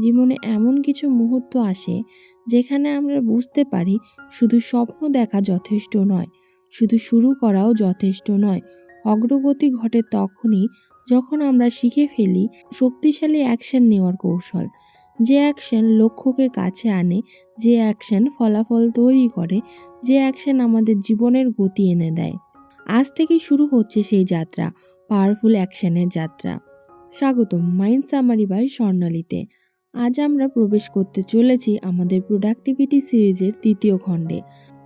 জীবনে এমন কিছু মুহূর্ত আসে যেখানে আমরা বুঝতে পারি শুধু স্বপ্ন দেখা যথেষ্ট নয়, শুধু শুরু করাও যথেষ্ট নয়। অগ্রগতি ঘটে তখনই যখন আমরা শিখে ফেলি শক্তিশালী অ্যাকশন নেওয়ার কৌশল। যে অ্যাকশন লক্ষ্যকে কাছে আনে, যে অ্যাকশন ফলাফল তৈরি করে, যে অ্যাকশন আমাদের জীবনের গতি এনে দেয়। আজ থেকেই শুরু হচ্ছে সেই যাত্রা, পাওয়ারফুল অ্যাকশনের যাত্রা। স্বাগতম মাইন্ড সামারি বাই স্বর্ণালীতে। আজ আমরা প্রবেশ করতে চলেছি আমাদের প্রোডাক্টিভিটি সিরিজের তৃতীয় খণ্ডে,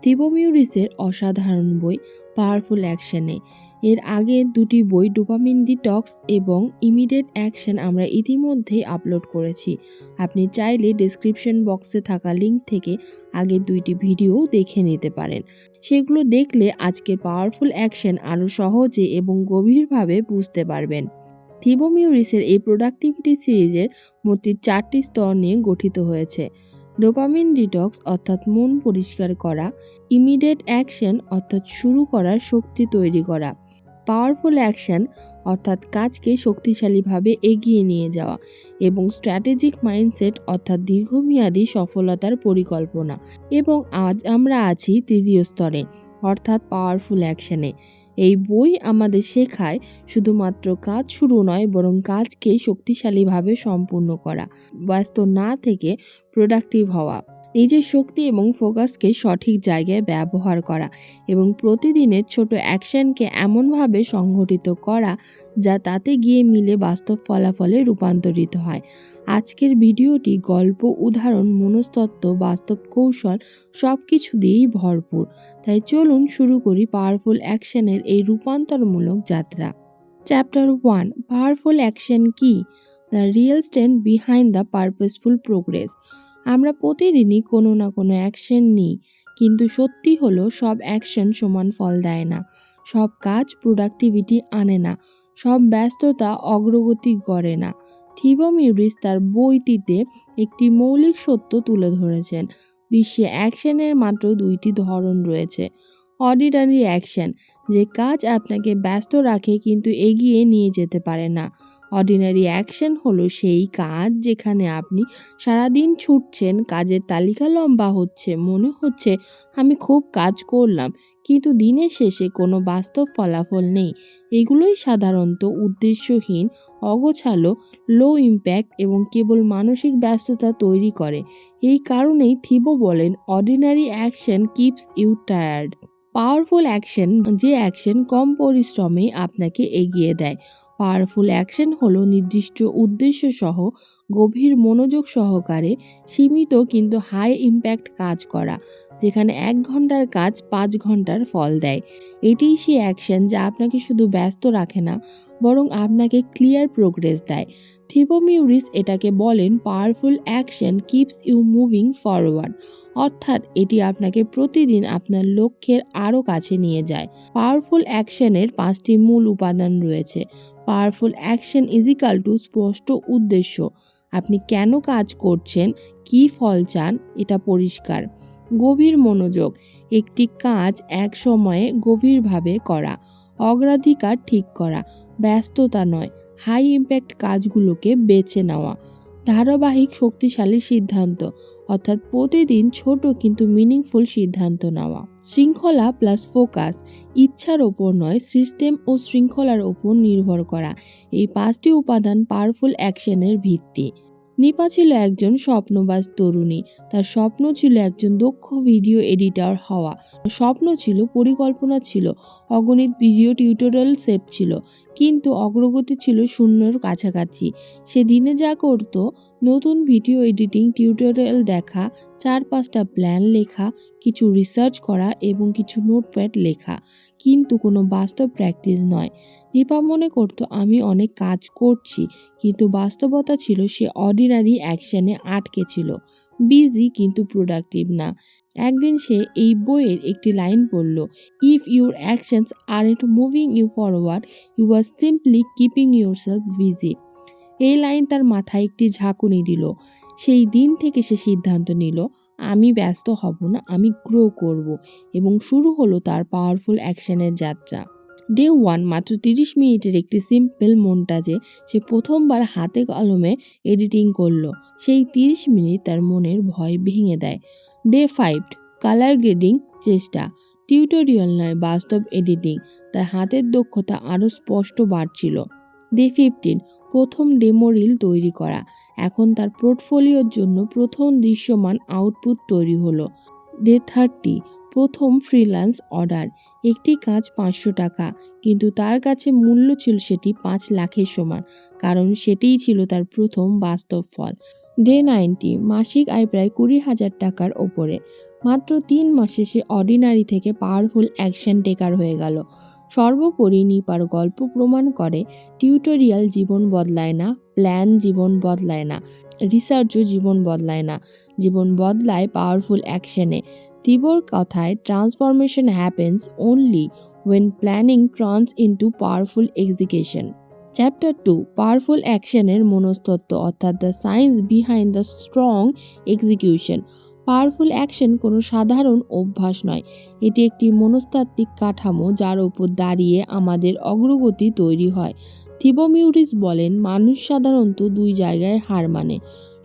থিবো মিউরিসের অসাধারণ বই পাওয়ারফুল অ্যাকশনে। এর আগে দুটি বই ডোপামিন ডিটক্স এবং ইমিডিয়েট অ্যাকশন আমরা ইতিমধ্যেই আপলোড করেছি। আপনি চাইলে ডেসক্রিপশন বক্সে থাকা লিঙ্ক থেকে আগের দুইটি ভিডিও দেখে নিতে পারেন। সেগুলো দেখলে আজকের পাওয়ারফুল অ্যাকশন আরও সহজে এবং গভীরভাবে বুঝতে পারবেন। থিবো মিউরিসের এই প্রোডাক্টিভিটি সিরিজের মোট 4টি স্তর নিয়ে গঠিত হয়েছে। ডোপামিন ডিটক্স অর্থাৎ মন পরিষ্কার করা, ইমিডিয়েট অ্যাকশন অর্থাৎ শুরু করার শক্তি তৈরি করা, পাওয়ারফুল অ্যাকশন অর্থাৎ কাজকে শক্তিশালীভাবে এগিয়ে নিয়ে যাওয়া এবং স্ট্র্যাটেজিক মাইন্ডসেট অর্থাৎ দীর্ঘমেয়াদী সফলতার পরিকল্পনা। এবং আজ আমরা আছি তৃতীয় স্তরে অর্থাৎ পাওয়ারফুল অ্যাকশনে। এই বই আমাদের শেখায় শুধুমাত্র কাজ শুরু নয়, বরং কাজকে শক্তিশালীভাবে সম্পূর্ণ করা, ব্যস্ত না থেকে প্রোডাক্টিভ হওয়া, নিজের শক্তি এবং ফোকাসকে সঠিক জায়গায় ব্যবহার করা এবং প্রতিদিনের ছোট অ্যাকশনকে এমনভাবে সংগঠিত করা যা তাতে গিয়ে মিলে বাস্তব ফলাফলে রূপান্তরিত হয়। আজকের ভিডিওটি গল্প, উদাহরণ, মনস্তত্ত্ব, বাস্তব কৌশল সব কিছু দিয়েই ভরপুর। তাই চলুন শুরু করি পাওয়ারফুল অ্যাকশনের এই রূপান্তরমূলক যাত্রা। চ্যাপ্টার 1, পাওয়ারফুল অ্যাকশন কি? The real strength behind the purposeful progress. আমরা প্রতিদিনই কোনো না কোনো অ্যাকশন নিই, কিন্তু সত্যি হলো সব অ্যাকশন সমান ফল দেয় না। সব কাজ প্রোডাক্টিভিটি আনে না, সব ব্যস্ততা অগ্রগতি করে না। থিবো মিউরিস তার বইটিতে একটি মৌলিক সত্য তুলে ধরেছেন। বিশ্বে অ্যাকশনের মাত্র দুইটি ধরন রয়েছে। অর্ডিনারি অ্যাকশন, যে কাজ আপনাকে ব্যস্ত রাখে কিন্তু এগিয়ে নিয়ে যেতে পারে না। অর্ডিনারি অ্যাকশন হলো সেই কাজ যেখানে আপনি সারাদিন ছুটছেন, কাজের তালিকা লম্বা হচ্ছে, মনে হচ্ছে আমি খুব কাজ করলাম, কিন্তু দিনের শেষে কোনো বাস্তব ফলাফল নেই। এগুলোই সাধারণত উদ্দেশ্যহীন, অগোছালো, লো ইম্প্যাক্ট এবং কেবল মানসিক ব্যস্ততা তৈরি করে। এই কারণেই থিবো বলেন, ordinary action keeps you tired. Powerful action, যে অ্যাকশন কম পরিশ্রমে আপনাকে এগিয়ে দেয়। পাওয়ারফুল অ্যাকশন হলো নির্দিষ্ট উদ্দেশ্য সহ গভীর মনোযোগ সহকারে সীমিত কিন্তু হাই ইম্প্যাক্ট কাজ করা, যেখানে 1 ঘন্টার কাজ 5 ঘন্টার ফল দেয়। এটিই সেই অ্যাকশন যা আপনাকে শুধু ব্যস্ত রাখে না, বরং আপনাকে ক্লিয়ার প্রোগ্রেস দেয়। থিবো মিউরিস এটাকে বলেন powerful action keeps you moving forward, অর্থাৎ এটি আপনাকে প্রতিদিন আপনার লক্ষ্যের আরও কাছে নিয়ে যায়। পাওয়ারফুল অ্যাকশনের 5টি মূল উপাদান রয়েছে। Powerful action is equal to স্পষ্ট উদ্দেশ্য। আপনি কেন কাজ করছেন, কী ফল চান, এটা পরিষ্কার। গভীর মনোযোগ, একটি কাজ এক সময়ে গভীরভাবে করা। অগ্রাধিকার ঠিক করা, ব্যস্ততা নয়, হাই ইম্প্যাক্ট কাজগুলোকে বেছে নেওয়া। ধারাবাহিক শক্তিশালী সিদ্ধান্ত, অর্থাৎ প্রতিদিন ছোট কিন্তু মিনিংফুল সিদ্ধান্ত নেওয়া। শৃঙ্খলা প্লাস ফোকাস, ইচ্ছার ওপর নয়, সিস্টেম ও শৃঙ্খলার ওপর নির্ভর করা। এই 5টি উপাদান পাওয়ারফুল অ্যাকশনের ভিত্তি। নিপা ছিল একজন স্বপ্নবাজ তরুণী। তার স্বপ্ন ছিল একজন দক্ষ ভিডিও এডিটর হওয়া। স্বপ্ন ছিল, পরিকল্পনা ছিল, অগণিত ভিডিও টিউটোরিয়াল সেভ ছিল, কিন্তু অগ্রগতি ছিল শূন্যর কাছাকাছি। সে দিনে যা করত, নতুন ভিডিও এডিটিং টিউটোরিয়াল দেখা, 4-5টা প্ল্যান লেখা, কিছু রিসার্চ করা এবং কিছু নোটপ্যাড লেখা, কিন্তু কোনো বাস্তব প্র্যাকটিস নয়। দীপা মনে করত আমি অনেক কাজ করছি, কিন্তু বাস্তবতা ছিল সে অর্ডিনারি অ্যাকশনে আটকে ছিল, বিজি কিন্তু প্রোডাক্টিভ না। একদিন সে এই বইয়ের একটি লাইন পড়ল, if your actions aren't moving you forward, you are simply keeping yourself busy. এই লাইন তার মাথায় একটি ঝাঁকুনি দিল। সেই দিন থেকে সে সিদ্ধান্ত নিল, আমি ব্যস্ত হব না, আমি গ্রো করব, এবং শুরু হলো তার পাওয়ারফুল অ্যাকশনের যাত্রা। ডে 1 মাত্র 30 মিনিটের একটি সিম্পল মন্টাজে সে প্রথমবার হাতে কলমে এডিটিং করলো। সেই 30 মিনিট তার মনের ভয় ভেঙে দেয়। ডে 5 কালার গ্রেডিং চেষ্টা, টিউটোরিয়াল নয় বাস্তব এডিটিং, তার হাতের দক্ষতা আরও স্পষ্ট বাড়ছিল। ডে 15 প্রথম ডেমো রিল তৈরি করা, এখন তার পোর্টফোলিওর জন্য প্রথম দৃশ্যমান আউটপুট তৈরি হলো। ডে 30 প্রথম ফ্রিল্যান্স অর্ডার, একটি কাজ 500 টাকা, কিন্তু তার কাছে মূল্য ছিল সেটি 5 লাখের সমান, কারণ সেটিই ছিল তার প্রথম বাস্তব ফল। ডে 90 মাসিক আয় প্রায় 20,000 টাকার ওপরে, মাত্র 3 মাসে সে অর্ডিনারি থেকে পাওয়ারফুল অ্যাকশন টেকার হয়ে গেল। সর্বোপরি নিপার গল্প প্রমাণ করে টিউটোরিয়াল জীবন বদলায় না, প্ল্যান জীবন বদলায় না, রিসার্চও জীবন বদলায় না, জীবন বদলায় পাওয়ারফুল অ্যাকশনে। তিবোর কথায় transformation happens only when planning turns into powerful execution. Chapter 2 powerful অ্যাকশনের মনস্তত্ত্ব অর্থাৎ the science behind the strong execution. Powerful action কোনো সাধারণ অভ্যাস নয়, এটি একটি মনস্তাত্ত্বিক কাঠামো যার উপর দাঁড়িয়ে আমাদের অগ্রগতি তৈরি হয়। থিবোমিউরিস বলেন, মানুষ সাধারণত 2 জায়গায় হার মানে,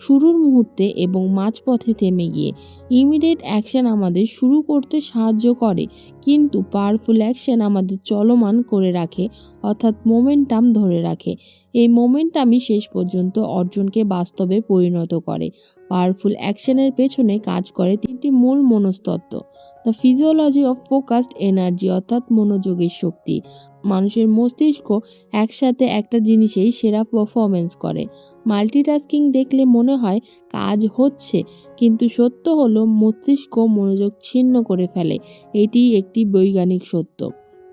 শুরুর মুহূর্তে এবং মাঝপথে থেমে গিয়ে। ইমিডিয়েট অ্যাকশন আমাদের শুরু করতে সাহায্য করে, কিন্তু পাওয়ারফুল অ্যাকশন আমাদের চলমান করে রাখে, অর্থাৎ মোমেন্টাম ধরে রাখে। এই মোমেন্টামই শেষ পর্যন্ত অর্জনকে বাস্তবে পরিণত করে। পাওয়ারফুল অ্যাকশনের পেছনে কাজ করে 3টি মূল মনস্তত্ত্ব। The physiology of focused energy অর্থাৎ মনোযোগের শক্তি। মানুষের মস্তিষ্ক একসাথে একটা জিনিসেই সেরা পারফরমেন্স করে। মাল্টিটাস্কিং দেখলে মনে হয় কাজ হচ্ছে, কিন্তু সত্য হলো মস্তিষ্ক মনোযোগ ছিন্ন করে ফেলে। এটি একটি বৈজ্ঞানিক সত্য।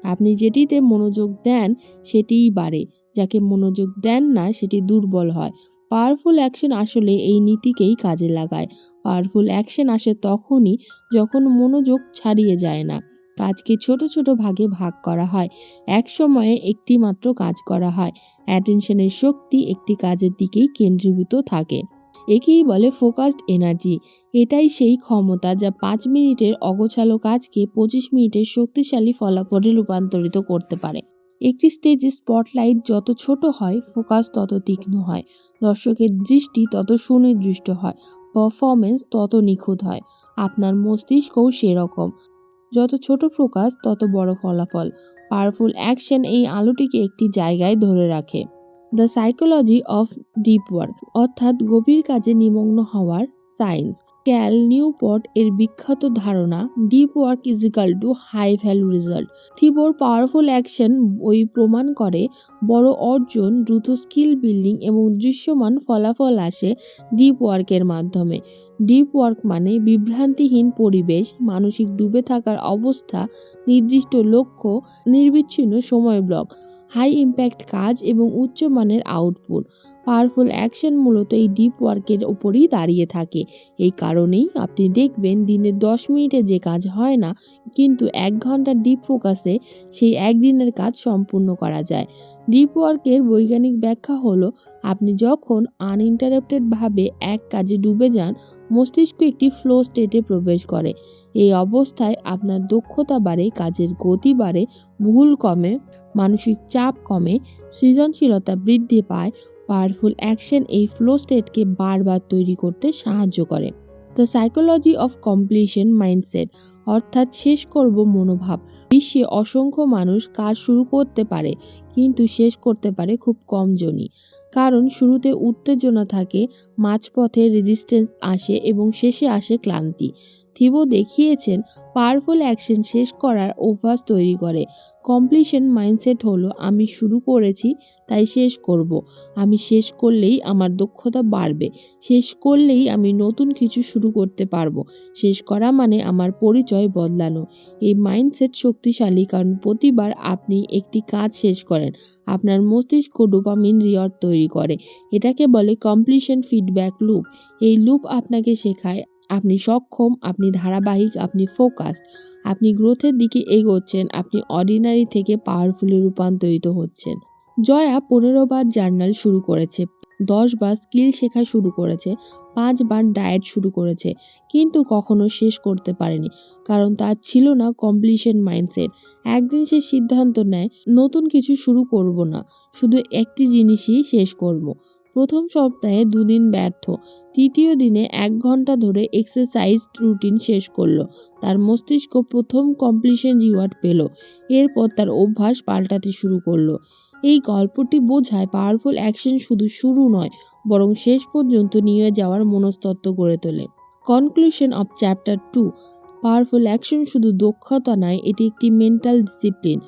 আপনি যেটিতে মনোযোগ দেন সেটিই বাড়ে, যাকে মনোযোগ দেন না সেটি দুর্বল হয়। পাওয়ারফুল অ্যাকশন আসলে এই নীতিকেই কাজে লাগায়। পাওয়ারফুল অ্যাকশন আসে তখনই যখন মনোযোগ ছাড়িয়ে যায় না। কাজকে ছোট ছোট ভাগে ভাগ করা হয়, এক সময়ে একটি মাত্র কাজ করা হয়। অ্যাটেনশনের শক্তি একটি কাজের দিকেই কেন্দ্রীভূত থাকে। একেই বলে ফোকাসড এনার্জি। এটাই সেই ক্ষমতা যা 5 মিনিটের অগোছালো কাজকে 25 মিনিটের শক্তিশালী ফলাফলে রূপান্তরিত করতে পারে। একটি স্টেজে স্পটলাইট যত ছোট হয়, ফোকাস তত তীক্ষ্ণ হয়, দর্শকের দৃষ্টি তত সুনির্দিষ্ট হয়, পারফরমেন্স তত নিখুঁত হয়। আপনার মস্তিষ্কও সেরকম, যত ছোট ফোকাস তত বড় ফলাফল। পাওয়ারফুল অ্যাকশন এই আলোটিকে একটি জায়গায় ধরে রাখে। The psychology of deep work অর্থাৎ গভীর কাজে নিমগ্ন হওয়ার সায়েন্স। ক্যাল নিউপোর্ট এর বিখ্যাত ধারণা deep work is equal to high value result. থিবোর পাওয়ারফুল অ্যাকশন বই প্রমাণ করে বড় অর্জন, দ্রুত স্কিল বিল্ডিং এবং দৃশ্যমান ফলাফল আসে ডিপ ওয়ার্কের মাধ্যমে। ডিপ ওয়ার্ক মানে বিভ্রান্তিহীন পরিবেশ, মানসিক ডুবে থাকার অবস্থা, নির্দিষ্ট লক্ষ্য, নির্বিচ্ছিন্ন সময় ব্লক, হাই ইম্প্যাক্ট কাজ এবং উচ্চমানের আউটপুট। পাওয়ারফুল অ্যাকশন মূলত এই ডিপ ওয়ার্কের ওপরই দাঁড়িয়ে থাকে। এই কারণেই আপনি দেখবেন দিনে 10 মিনিটে যে কাজ হয় না, কিন্তু 1 ঘন্টা ডিপ ফোকাসে সেই একদিনের কাজ সম্পূর্ণ করা যায়। ডিপ ওয়ার্কের বৈজ্ঞানিক ব্যাখ্যা হলো, আপনি যখন আনইন্টারাপ্টেডভাবে এক কাজে ডুবে যান, মস্তিষ্ক একটি ফ্লো স্টেটে প্রবেশ করে। এই অবস্থায় আপনার দক্ষতা বাড়ে, কাজের গতি বাড়ে, ভুল কমে, মানসিক চাপ কমে, সৃজনশীলতা বৃদ্ধি পায়। পাওয়ারফুল অ্যাকশন এই ফ্লো স্টেটকে বারবার তৈরি করতে সাহায্য করে। The psychology of completion mindset অর্থাৎ শেষ করব মনোভাব। বিশ্বে অসংখ্য মানুষ কাজ শুরু করতে পারে, কিন্তু শেষ করতে পারে খুব কম জনই। কারণ শুরুতে উত্তেজনা থাকে, মাঝপথে রেজিস্ট্যান্স আসে এবং শেষে আসে ক্লান্তি। থিবো দেখিয়েছেন পাওয়ারফুল অ্যাকশন শেষ করার অভ্যাস তৈরি করে। কমপ্লিশন মাইন্ডসেট হলো, আমি শুরু করেছি তাই শেষ করব, আমি শেষ করলেই আমার দক্ষতা বাড়বে, শেষ করলেই আমি নতুন কিছু শুরু করতে পারবো, শেষ করা মানে আমার পরিচয় বদলানো। এই মাইন্ডসেট শক্তিশালী কারণ প্রতিবার আপনি একটি কাজ শেষ করেন, আপনার মস্তিষ্ক ডোপামিন রিওয়ার্ড তৈরি করে। এটাকে বলে কমপ্লিশন ফিডব্যাক লুপ। এই লুপ আপনাকে শেখায় আপনি সক্ষম, আপনি ধারাবাহিক, আপনি ফোকাসড, আপনি গ্রোথের দিকে এগোচ্ছেন, আপনি অর্ডিনারি থেকে পাওয়ারফুলে রূপান্তরিত হচ্ছেন। জয়া 15 বার জার্নাল শুরু করেছে, 10 বার স্কিল শেখা শুরু করেছে, 5 বার ডায়েট শুরু করেছে, কিন্তু কখনো শেষ করতে পারেনি, কারণ তার ছিল না কমপ্লিশন মাইন্ডসেট। একদিন সে সিদ্ধান্ত নেয়, নতুন কিছু শুরু করব না, শুধু একটি জিনিসই শেষ করব। প্রথম সপ্তাহে 2 দিন ব্যর্থ, তৃতীয় দিনে 1 ঘন্টা ধরে এক্সারসাইজ রুটিন শেষ করলো। তার মস্তিষ্ক প্রথম কমপ্লিশন রিওয়ার্ড পেল। এরপর তার অভ্যাস পাল্টাতে শুরু করলো। এই গল্পটি বোঝায় পাওয়ারফুল অ্যাকশন শুধু শুরু নয়, বরং শেষ পর্যন্ত নিয়ে যাওয়ার মনস্তত্ত্ব গড়ে তোলে। Conclusion of chapter 2। Powerful action শুধু দক্ষতা নয়, এটি একটি মেন্টাল ডিসিপ্লিন।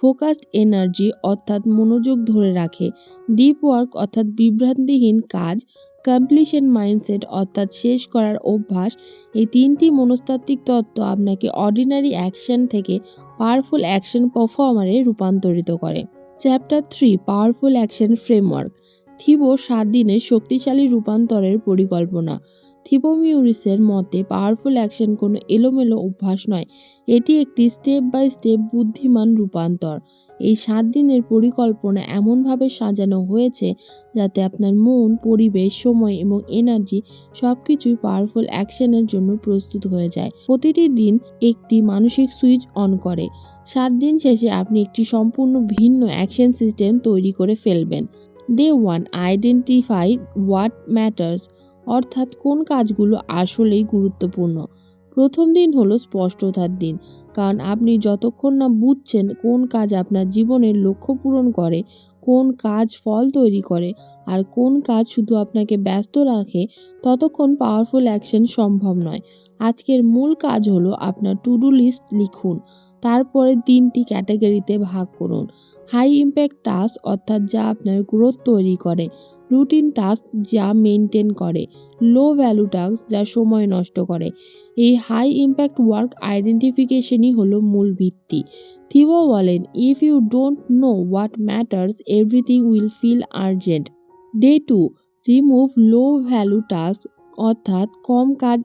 ফোকাসড এনার্জি অর্থাৎ মনোযোগ ধরে রাখে, ডিপ ওয়ার্ক অর্থাৎ বিভ্রান্তিহীন কাজ, কমপ্লিশন মাইন্ডসেট অর্থাৎ শেষ করার অভ্যাস। এই 3টি মনস্তাত্ত্বিক তত্ত্ব আপনাকে অর্ডিনারি অ্যাকশন থেকে পাওয়ারফুল অ্যাকশন পারফর্মারে রূপান্তরিত করে। Chapter 3, powerful action framework. Thibaut 7 দিনের শক্তিশালী রূপান্তরের পরিকল্পনা। থিবোমিউরিসের মতে পাওয়ারফুল অ্যাকশন কোনো এলোমেলো অভ্যাস নয়, এটি একটি স্টেপ বাই স্টেপ বুদ্ধিমান রূপান্তর। এই 7 দিনের পরিকল্পনা এমনভাবে সাজানো হয়েছে যাতে আপনার মন, পরিবেশ, সময় এবং এনার্জি সবকিছুই পাওয়ারফুল অ্যাকশনের জন্য প্রস্তুত হয়ে যায়। প্রতিটি দিন একটি মানসিক সুইচ অন করে। 7 দিন শেষে আপনি একটি সম্পূর্ণ ভিন্ন অ্যাকশন সিস্টেম তৈরি করে ফেলবেন। ডে 1, আইডেন্টিফাই হোয়াট ম্যাটার্স, অর্থাৎ কোন কাজগুলো আসলেই গুরুত্বপূর্ণ। প্রথম দিন হলো স্পষ্টতার দিন, কারণ আপনি যতক্ষণ না বুঝছেন কোন কাজ আপনার জীবনের লক্ষ্য পূরণ করে, কোন কাজ ফল তৈরি করে, আর কোন কাজ শুধু আপনাকে ব্যস্ত রাখে, ততক্ষণ পাওয়ারফুল অ্যাকশন সম্ভব নয়। আজকের মূল কাজ হলো আপনার টু ডু লিস্ট লিখুন, তারপরে 3টি ক্যাটাগরিতে ভাগ করুন। হাই ইম্প্যাক্ট টাস্ক অর্থাৎ যা আপনার গ্রোথ তৈরি করে, রুটিন টাস্ক যা মেনটেন করে, লো ভ্যালু টাস্ক যা সময় নষ্ট করে। এই হাই ইম্প্যাক্ট ওয়ার্ক আইডেন্টিফিকেশনই হলো মূল ভিত্তি। থিবো বলেন, if you don't know what matters, everything will feel urgent. Day 2, remove low value task অর্থাৎ কম কাজ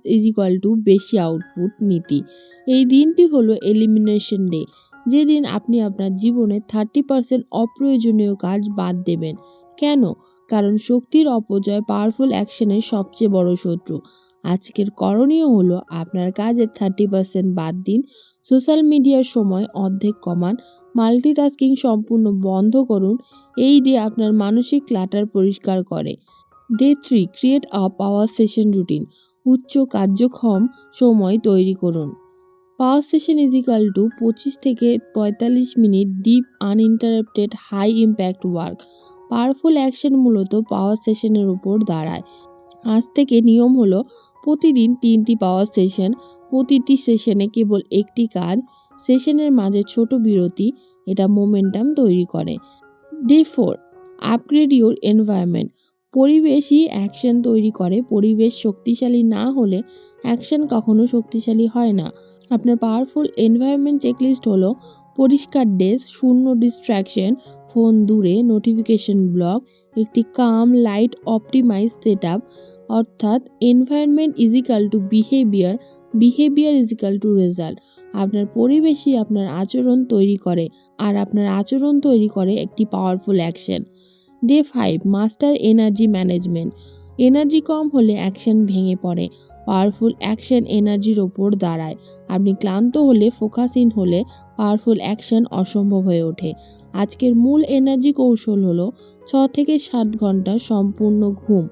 বেশি আউটপুট নীতি। এই দিনটি হলো এলিমিনেশন ডে, যেদিন আপনি আপনার জীবনে 30% অপ্রয়োজনীয় কাজ বাদ দেবেন। কেন? কারণ শক্তির অপচয় পাওয়ারফুল অ্যাকশনের সবচেয়ে বড় শত্রু। আজকের করণীয় হলো আপনার কাজের 30% বাদ দিন, সোশ্যাল মিডিয়ার সময় অর্ধেক কমান, মাল্টিটাস্কিং সম্পূর্ণ বন্ধ করুন। এই ডে আপনার মানসিক ক্লাটার পরিষ্কার করে। Day 3, create a power session routine, উচ্চ কার্যক্ষম সময় তৈরি করুন। পাওয়ার সেশন 25 থেকে 45 minute deep uninterrupted high impact work. Powerful action মূলত পাওয়ার সেশনের উপর দাঁড়ায়। আজ থেকে নিয়ম হলো প্রতিদিন 3টি পাওয়ার সেশন, প্রতিটি সেশনে কেবল একটি কাজ, সেশনের মাঝে ছোট বিরতি। এটা মোমেন্টাম তৈরি করে। Day 4, upgrade your environment. পরিবেশই অ্যাকশন তৈরি করে। পরিবেশ শক্তিশালী না হলে অ্যাকশন কখনো শক্তিশালী হয় না। আপনার পাওয়ারফুল এনভায়রনমেন্ট চেকলিস্ট হলো পরিষ্কার ডেস্ক, শূন্য ডিস্ট্র্যাকশন, ফোন দূরে, নোটিফিকেশন ব্লক, একটি কাম লাইট অপটিমাইজ সেট আপ। অর্থাৎ এনভায়রনমেন্ট বিহেভিয়ার, বিহেভিয়ার রেজাল্ট। আপনার পরিবেশই আপনার আচরণ তৈরি করে, আর আপনার আচরণ তৈরি করে একটি powerful action. Day 5, master energy management. Energy কম হলে অ্যাকশন ভেঙে পড়ে। পাওয়ারফুল অ্যাকশন এনার্জির ওপর দাঁড়ায়। আপনি ক্লান্ত হলে, ফোকাসহীন হলে পাওয়ারফুল অ্যাকশন অসম্ভব হয়ে ওঠে। আজকের মূল এনার্জি কৌশল হলো 6 থেকে 7 ঘন্টা সম্পূর্ণ ঘুম,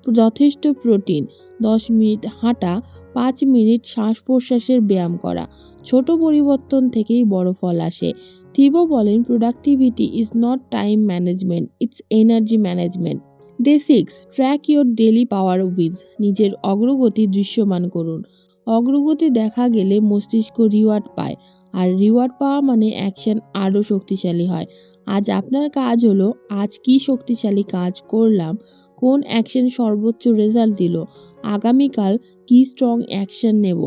যথেষ্ট প্রোটিন, 10 মিনিট হাঁটা, 5 মিনিট শ্বাস প্রশ্বাসের ব্যায়াম করা। ছোট পরিবর্তন থেকেই বড় ফল আসে। থিবো বলেন, productivity is not time management, it's energy management. Day 6, track your daily power wins. নিজের অগ্রগতি দৃশ্যমান করুন। অগ্রগতি দেখা গেলে মস্তিষ্ক রিওয়ার্ড পায়, আর রিওয়ার্ড পাওয়া মানে অ্যাকশন আরও শক্তিশালী হয়। আজ আপনার কাজ হলো, আজ কি শক্তিশালী কাজ করলাম, কোন অ্যাকশন সর্বোচ্চ রেজাল্ট দিল, আগামীকাল কি স্ট্রং অ্যাকশন নেব।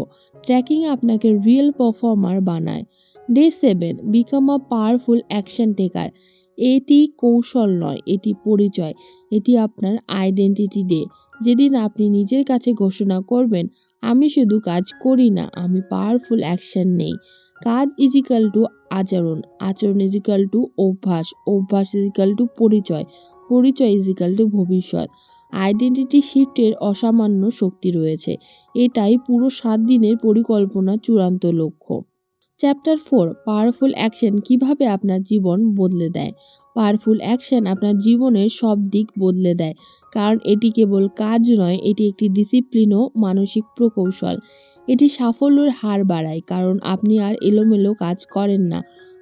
ট্র্যাকিং আপনাকে রিয়েল পারফর্মার বানায়। Day 7, become a powerful action taker. এটি কৌশল নয়, এটি পরিচয়, এটি আপনার আইডেন্টিটি ডে। যেদিন আপনি নিজের কাছে ঘোষণা করবেন, আমি শুধু কাজ করি না, আমি পাওয়ারফুল অ্যাকশন নেই। কাজ আচরণ, আচরণ অভ্যাস, অভ্যাস পরিচয়, পরিচয় ইজিক্যাল টু ভবিষ্যৎ। আইডেন্টিটি শিফটের অসামান্য শক্তি রয়েছে। এটাই পুরো 7 দিনের পরিকল্পনার চূড়ান্ত লক্ষ্য। চ্যাপ্টার 4, পাওয়ারফুল অ্যাকশন কিভাবে আপনার জীবন বদলে দেয়। পাওয়ারফুল অ্যাকশন আপনার জীবনের সব দিক বদলে দেয়, কারণ এটি কেবল কাজ নয়, এটি একটি ডিসিপ্লিন ও মানসিক প্রকৌশল। এটি সাফল্যের হার বাড়ায়, কারণ আপনি আর এলোমেলো কাজ করেন না,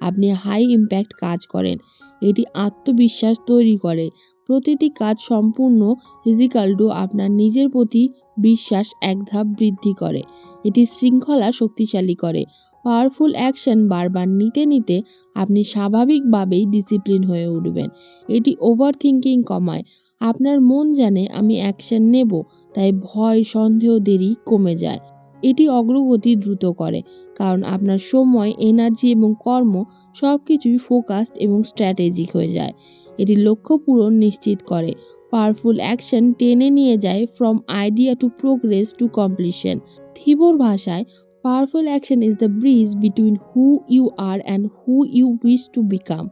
আপনি হাই ইম্প্যাক্ট কাজ করেন। এটি আত্মবিশ্বাস তৈরি করে। প্রতিটি কাজ সম্পূর্ণ ইজিক্যাল টু আপনার নিজের প্রতি বিশ্বাস এক ধাপ বৃদ্ধি করে। এটি শৃঙ্খলা শক্তিশালী করে। পাওয়ারফুল অ্যাকশন বারবার নিতে নিতে আপনি স্বাভাবিকভাবেই ডিসিপ্লিন হয়ে উঠবেন। এটি ওভার থিঙ্কিং কমায়। আপনার মন জানে আমি অ্যাকশন নেব, তাই ভয়, সন্দেহ, দেরি কমে যায়। এটি অগ্রগতি দ্রুত করে, কারণ আপনার সময়, এনার্জি এবং কর্ম সব কিছুই ফোকাসড এবং স্ট্র্যাটেজিক হয়ে যায়। এটি লক্ষ্য পূরণ নিশ্চিত করে। পাওয়ারফুল অ্যাকশন টেনে নিয়ে যায় from idea to progress to completion. থিবোর ভাষায়, powerful action is the bridge between who you are and who you wish to become.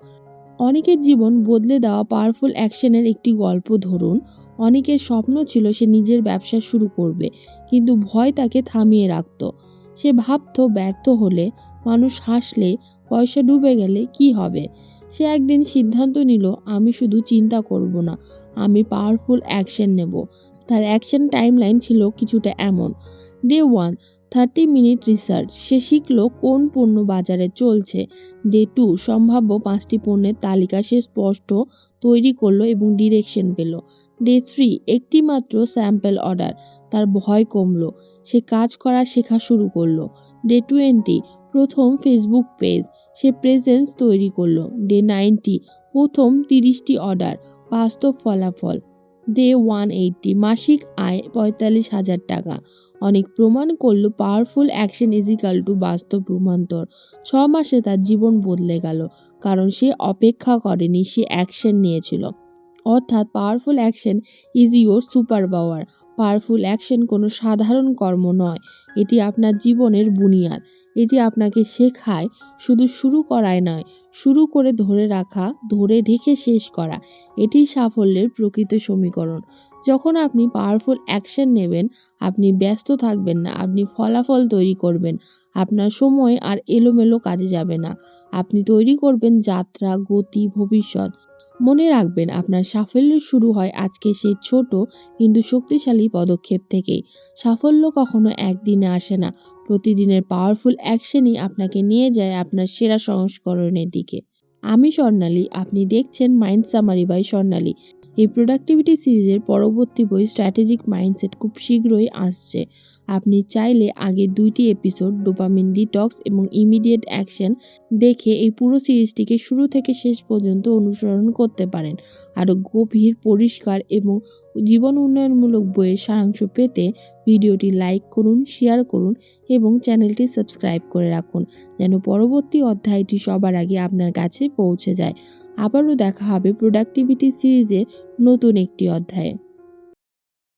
অনেকের জীবন বদলে দেওয়া পাওয়ারফুল অ্যাকশনের একটি গল্প ধরুন। অনেকের স্বপ্ন ছিল সে নিজের ব্যবসা শুরু করবে, কিন্তু ভয় তাকে থামিয়ে রাখত। সে ভাবত ব্যর্থ হলে, মানুষ হাসলে, পয়সা ডুবে গেলে কি হবে। সে একদিন সিদ্ধান্ত নিল, আমি শুধু চিন্তা করব না, আমি পাওয়ারফুল অ্যাকশন নেব। তার অ্যাকশন টাইমলাইন ছিল কিছুটা এমন। ডে 1, 30 মিনিট রিসার্চ, সে শিখল কোন পণ্য বাজারে চলছে। ডে 2, সম্ভাব্য 5টি পণ্যের তালিকা সে স্পষ্ট তৈরি করলো এবং ডিরেকশন পেল। ডে 3, একটি মাত্র স্যাম্পল অর্ডার, তার ভয় কমলো, সে কাজ করা শেখা শুরু করলো। ডে 20, প্রথম ফেসবুক পেজ, সে প্রেজেন্স তৈরি করলো। ডে 90, প্রথম 30টি অর্ডার, বাস্তব ফলাফল। ডে 180, মাসিক আয় 45,000 টাকা। অনেক প্রমাণ করলো পাওয়ারফুল অ্যাকশন ইজিক্যাল টু বাস্তব রূপান্তর। 6 মাসে তার জীবন বদলে গেল, কারণ সে অপেক্ষা করেনি, সে অ্যাকশন নিয়েছিল। অর্থাৎ powerful action is your super power. Powerful action কোনো সাধারণ কর্ম নয়, এটি আপনার জীবনের বুনিয়াদ। এটি আপনাকে শেখায়, শুধু শুরু করায় নয়, শুরু করে ধরে রাখা, ধরে ঢেকে শেষ করা। এটি সাফল্যের প্রকৃত সমীকরণ। যখন আপনি পাওয়ারফুল অ্যাকশন নেবেন, আপনি ব্যস্ত থাকবেন না, আপনি ফলাফল তৈরি করবেন। আপনার সময় আর এলোমেলো কাজে যাবে না, আপনি তৈরি করবেন যাত্রা, গতি, ভবিষ্যৎ। মনে রাখবেন, আপনার সাফল্য শুরু হয় আজকে সেই ছোট কিন্তু শক্তিশালী পদক্ষেপ থেকেই। সাফল্য কখনো একদিনে আসে না, প্রতিদিনের পাওয়ারফুল অ্যাকশনই আপনাকে নিয়ে যায় আপনার সেরা সংস্করণের দিকে। আমি স্বর্ণালী, আপনি দেখছেন মাইন্ড সামারি বাই স্বর্ণালী। এই প্রোডাক্টিভিটি সিরিজের পরবর্তী বই স্ট্র্যাটেজিক মাইন্ডসেট খুব শীঘ্রই আসছে। আপনি চাইলে আগের 2টি এপিসোড ডোপামিন ডিটক্স এবং ইমিডিয়েট অ্যাকশন দেখে এই পুরো সিরিজটিকে শুরু থেকে শেষ পর্যন্ত অনুসরণ করতে পারেন। আরও গভীর, পরিষ্কার এবং জীবন উন্নয়নমূলক বইয়ের সারাংশ পেতে ভিডিওটি লাইক করুন, শেয়ার করুন এবং চ্যানেলটি সাবস্ক্রাইব করে রাখুন, যেন পরবর্তী অধ্যায়টি সবার আগে আপনার কাছে পৌঁছে যায়। আবারও দেখা হবে প্রোডাক্টিভিটি সিরিজের নতুন একটি অধ্যায়ে।